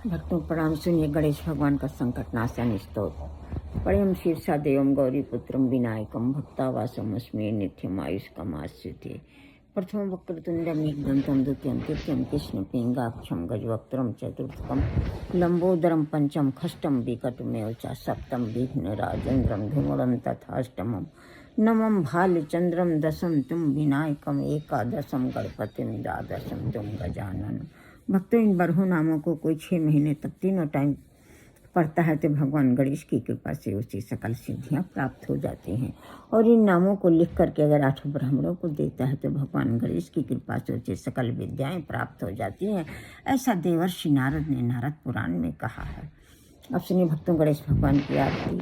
भक्तों प्रणाम। सुनिए गणेश भगवान का संकट नाशन स्तोत्र। परम शीर्षा देवम गौरी पुत्रम विनायकम भक्तावासम अस्मे नित्यम आयुष्कम आश्रिते। प्रथम वक्रतुंडम एकदंतम द्वितीयम तृतीयम कृष्ण पिंगाक्षम गजवक्त्रम चतुर्थकम लंबोदरम पंचम खष्टम विकटमेव च सप्तम विघ्न राजेन्द्रम धूमरम तथाष्टमम नमम भालचंद्रम दशम तुम विनायकम एकादशम गणपतिम द्वादशम तुम गजानन। भक्तों इन 12 नामों को कोई 6 महीने तक तीनों टाइम पढ़ता है तो भगवान गणेश की कृपा से उसे सकल सिद्धियां प्राप्त हो जाती हैं। और इन नामों को लिख करके अगर 8 ब्राह्मणों को देता है तो भगवान गणेश की कृपा से उसे सकल विद्याएं प्राप्त हो जाती हैं। ऐसा देवर्षि नारद ने नारद पुराण में कहा है। अब सुनिए भक्तों गणेश भगवान की आरती।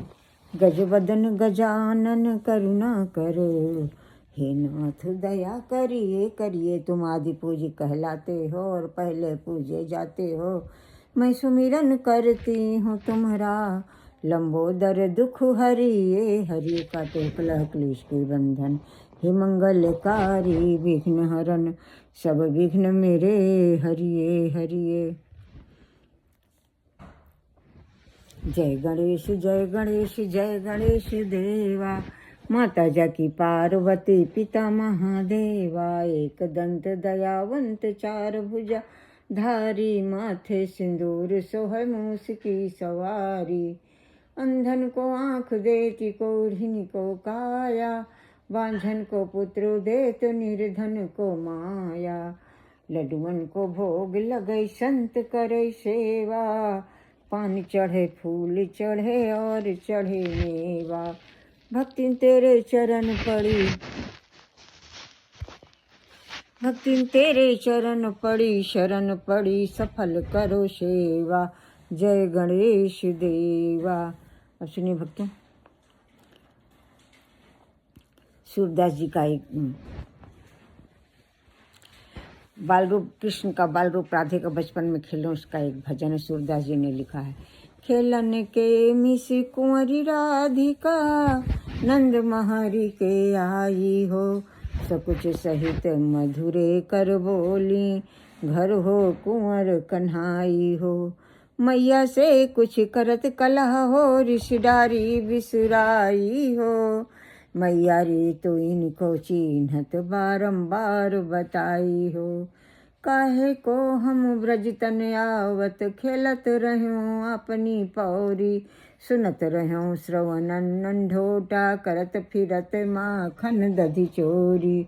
गजवदन गजानन करुणा करो, हे नाथ दया करिए करिए, तुम आदि पूज्य कहलाते हो और पहले पूजे जाते हो। मैं सुमिरन करती हूँ तुम्हारा, लंबोदर दुख हरिए हरिए, काटे कलह क्लेश के बंधन, हे मंगलकारी विघ्न हरन, सब विघ्न मेरे हरिए हरिए। जय गणेश जय गणेश जय गणेश देवा, माता जाकी पार्वती पिता महादेवा, एक दंत दयावंत चार भुजा धारी, माथे सिंदूर सोहै मूस की सवारी, अंधन को आँख देती कोढ़िन को काया, बांझन को पुत्र देत निर्धन को माया, लडुअन को भोग लगै संत करे सेवा, पान चढ़े फूल चढ़े और चढ़े मेवा, भक्ति तेरे चरण पड़ी, भक्ति तेरे चरण पड़ी, शरण पड़ी सफल करो सेवा, जय गणेश देवा। अब सुनिए भक्तों, सूरदास जी का एक बाल रूप कृष्ण का बाल रूप राधे का बचपन में खेलो उसका एक भजन सूरदास जी ने लिखा है। खेलन के मिस कुंवरी राधिका, नंद महरी के आई हो, सकुच सहित मधुरे कर बोली, घर हो कुंवर कन्हाई हो, मैया से कुछ करत कलह हो, रिश्तेदारी बिसराई हो, मैया रे तो इनको चिन्हत बारंबार बताई हो, काहे को हम ब्रज तन आवत, खेलत रह्यों अपनी पौरी, सुनत रह्यों श्रवणन नंढोटा, करत फिरत माखन दधि चोरी,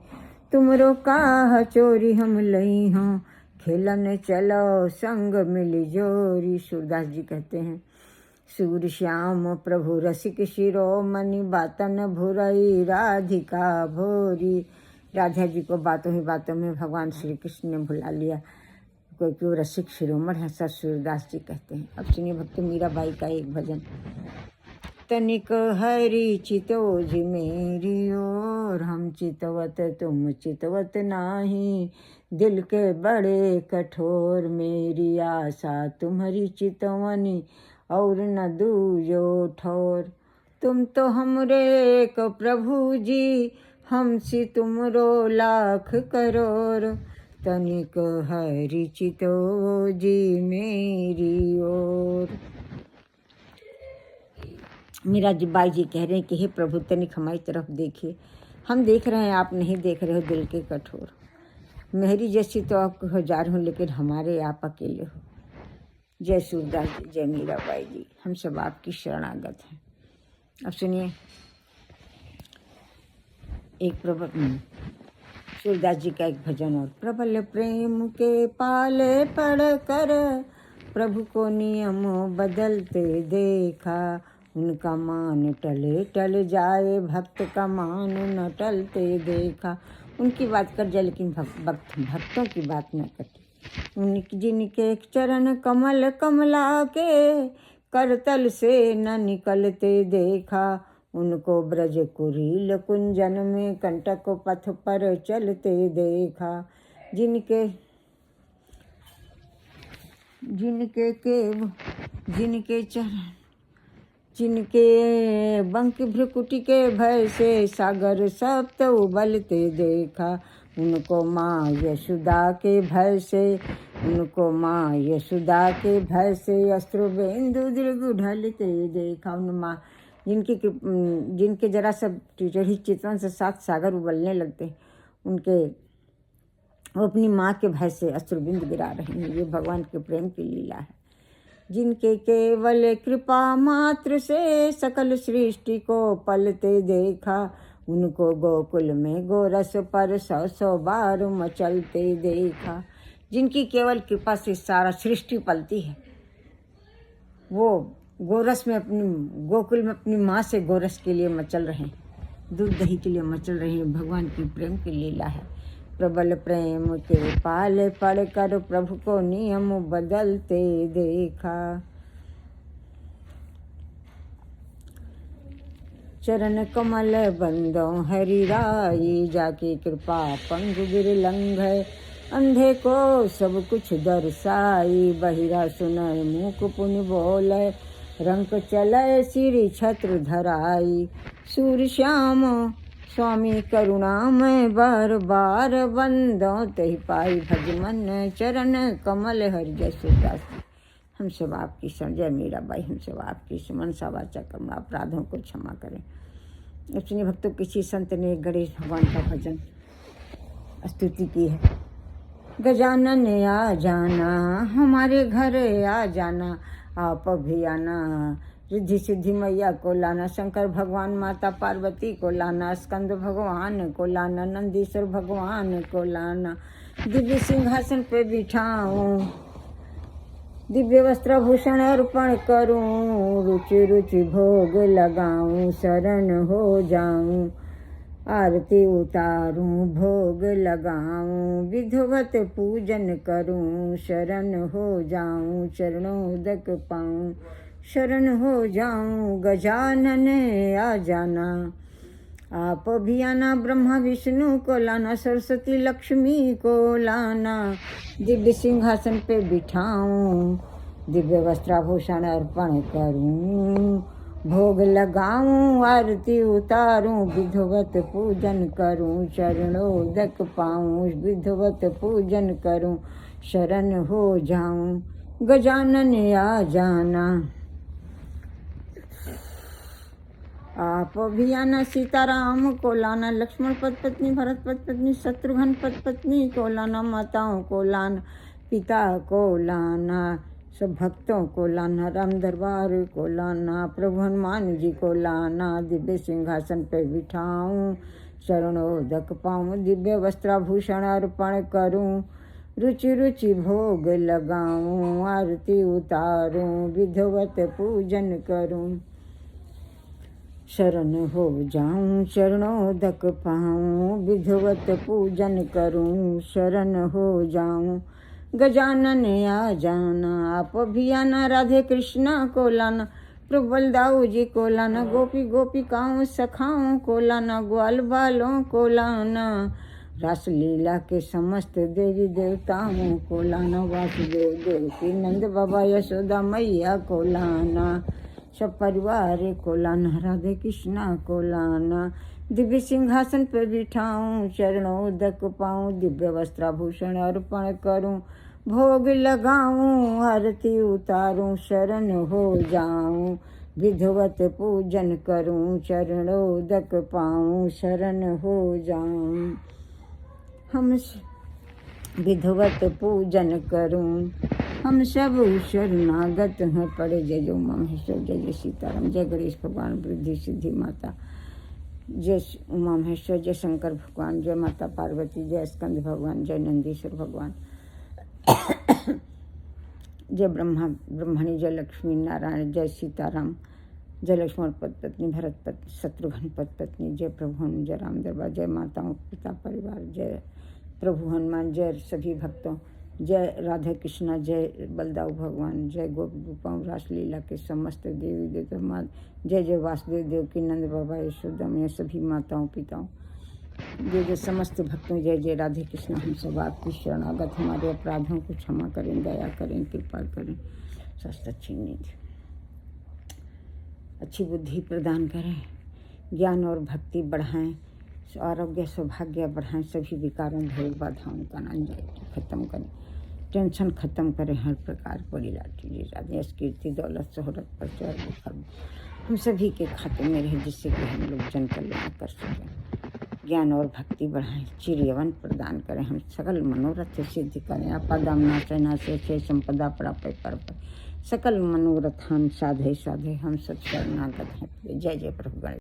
तुमरो काह चोरी हम लई हों, खेलन चलो संग मिल जोरी। सूरदास जी कहते हैं, सूर श्याम प्रभु रसिक शिरोमणि, बातन भुरई राधिका भोरी। राधा जी को बातों ही बातों में भगवान श्री कृष्ण ने भुला लिया, कोई क्यों रसिक शिरोमणि है, सब सूरदास जी कहते हैं। अब सुनिए भक्त मीराबाई का एक भजन। तनिक हरि चितोज मेरी ओर, हम चितवत तुम चितवत नाही, दिल के बड़े कठोर, मेरी आशा तुम्हारी चितवनी और न दूजो ठोर, तुम तो हमरे एक प्रभु जी, हमसी तुमरो लाख करोड़, तनिक हरि चितो जी मेरी ओर। मीरा जी बाई जी कह रहे हैं कि हे प्रभु तनिक हमारी तरफ देखिए, हम देख रहे हैं आप नहीं देख रहे हो, दिल के कठोर, मेरी जैसी तो आपको हजार हूँ लेकिन हमारे आप अकेले हो। जय सूरदास जी, जय मीराबाई जी, हम सब आपकी शरणागत हैं। अब सुनिए एक सूरदास जी का एक भजन और। प्रबल प्रेम के पाले पढ़ कर, प्रभु को नियम बदलते देखा, उनका मान टले टल जाए, भक्त का मान न टलते देखा। उनकी बात कर जाए लेकिन भक्तों की बात न करते। उनकी जिनके चरण कमल कमला के, करतल से न निकलते देखा, उनको ब्रज कुरील कुंजन में, कंटक पथ पर चलते देखा। जिनके चरण, जिनके बंक भ्रुकुटी के भय से, सागर सप्त उबलते देखा, उनको माँ यशोदा के भय से, उनको माँ यशोदा के भय से अश्रु बिंदु दीर्घ ढलते देखा। उन माँ जिनके जरा सब टिटढ़ी चितवन से 7 सागर उबलने लगते, उनके वो अपनी माँ के भय से अश्रुबिंद गिरा रहे हैं। ये भगवान के प्रेम की लीला है। जिनके केवल कृपा मात्र से सकल सृष्टि को पलते देखा, उनको गोकुल में गोरस पर 100 बार मचलते देखा। जिनकी केवल कृपा से सारा सृष्टि पलती है, वो गोरस में गोकुल में अपनी माँ से गोरस के लिए मचल रहे हैं, दूध दही के लिए मचल रहे हैं। भगवान की प्रेम की लीला है। प्रबल प्रेम के पाले पड़कर प्रभु को नियम बदलते देखा। चरण कमल बंदों हरि राई, जाके कृपा पंग गिरलंघ। अंधे को सब कुछ दर्शाई, बहिरा सुनय मूक पुनि बोले। रंक चलय सिर छत्र धराई, सूर श्याम स्वामी करुणा में बार बार बंदो। तहि पाई भज मन चरण कमल हरि जय सूरदास। हम सब आपकी शरण, जय मीराबाई, हम सब आपकी मनसा वाचा कर्म अपराधों को क्षमा करें। अपने भक्तों किसी संत ने गणेश भगवान का भजन स्तुति की है। गजानन आ जाना, हमारे घर आ जाना, आप भी आना। रिद्धि सिद्धि मैया को लाना, शंकर भगवान माता पार्वती को लाना, स्कंद भगवान को लाना, नंदीश्वर भगवान को लाना। दिव्य सिंहासन पे बिठाऊं, दिव्य वस्त्र भूषण अर्पण करूं, रुचि रुचि भोग लगाऊं, शरण हो जाऊं, आरती उतारूं, भोग लगाऊं, विधिवत पूजन करूं, शरण हो जाऊं, चरणोदक पाऊं, शरण हो जाऊं। गजानन आ जाना, आप भी आना, ब्रह्मा विष्णु को लाना, सरस्वती लक्ष्मी को लाना। दिव्य सिंहासन पे बिठाऊं, दिव्य वस्त्राभूषण अर्पण करूं, भोग लगाऊं, आरती उतारूं, विधिवत पूजन करूं, चरणोदक पाऊं, विधिवत पूजन करूं, शरण हो जाऊं। गजानन आ जाना, आप भी आना, सीताराम को लाना, लक्ष्मण पद पत्नी, भरत पद पत्नी, शत्रुघ्न पद पत्नी को लाना, माताओं को लाना, पिता को लाना, सब भक्तों को लाना, राम दरबार को लाना, प्रभु हनुमान जी को लाना। दिव्य सिंहासन पे बिठाऊं, शरणोदक पाऊं, दिव्य वस्त्राभूषण अर्पण करूं, रुचि रुचि भोग लगाऊं, आरती उतारूं, विधिवत पूजन करूं, शरण हो जाऊं, चरणोदक पाऊं, विधिवत पूजन करूं, शरण हो जाऊं। गजानन आ जाना, आप भी आना, राधे कृष्णा को लाना, प्रभु बलदाऊ जी को लाना, गोपी गोपिकाओं सखाओं को लाना, ग्वाल बालों को लाना, रास लीला के समस्त देवी देवताओं को लाना, वासुदेव देवकी नंद बाबा यशोदा मैया को लाना, सब परिवार को लाना, राधे कृष्णा को लाना। दिव्य सिंहासन पर बिठाऊं, चरणोदक पाऊं, दिव्य वस्त्राभूषण अर्पण करूं, भोग लगाऊं, आरती उतारूं, शरण हो जाऊं, विधिवत पूजन करूं, चरणोदक पाऊं, शरण हो जाऊं। हम विधिवत पूजन करूं, हम सब शरणागत हैं पड़े। जय जय उमा महेश्वर, जय जय सीताराम, जय गणेश भगवान, वृद्धि सिद्धि माता, जय उमा महेश्वर, जय शंकर भगवान, जय माता पार्वती, जय स्कंद भगवान, जय नंदीश्वर भगवान, जय ब्रह्मणी, जय लक्ष्मी नारायण, जय सीताराम, जय लक्ष्मण पद पत्नी, भरत पत्नी, शत्रुघ्न पद पत्नी, जय प्रभु हनुमान, जय राम दरबार, जय माताओं पिता परिवार, जय प्रभु हनुमान, जय सभी भक्तों, जय राधा कृष्णा, जय बलदाऊ भगवान, जय गोपी गोपाओं, रासलीला के समस्त देवी देवता, जय जय वासुदेव देवकी नंद बाबा यशोदा मैया, सभी माताओं पिताओं, जय जय समस्त भक्तों, जय जय राधे कृष्ण। हम सब आपकी शरणागत, हमारे अपराधों को क्षमा करें, दया करें, कृपा करें, स्वस्थ अच्छी नींद, अच्छी बुद्धि प्रदान करें, ज्ञान और भक्ति बढ़ाएं, आरोग्य सौभाग्य बढ़ाएं, सभी विकारों भय बाधाओं का नाश खत्म करें, टेंशन खत्म करे हर प्रकार बड़ी लाठी जी राधे यश कीर्ति दौलत शोहरत पर चौर बुखर हम सभी के खाते में रहे, जिससे कि हम लोग जन कल्याण कर सकें, ज्ञान और भक्ति बढ़ाएं, चिरयवन प्रदान करें, हम सकल मनोरथ सिद्धि करें, आपदा से संपदा प्राप्त पर सकल मनोरथ हम साधे साधे हम सब शरणागत हैं। जय जय प्रभु गणेश।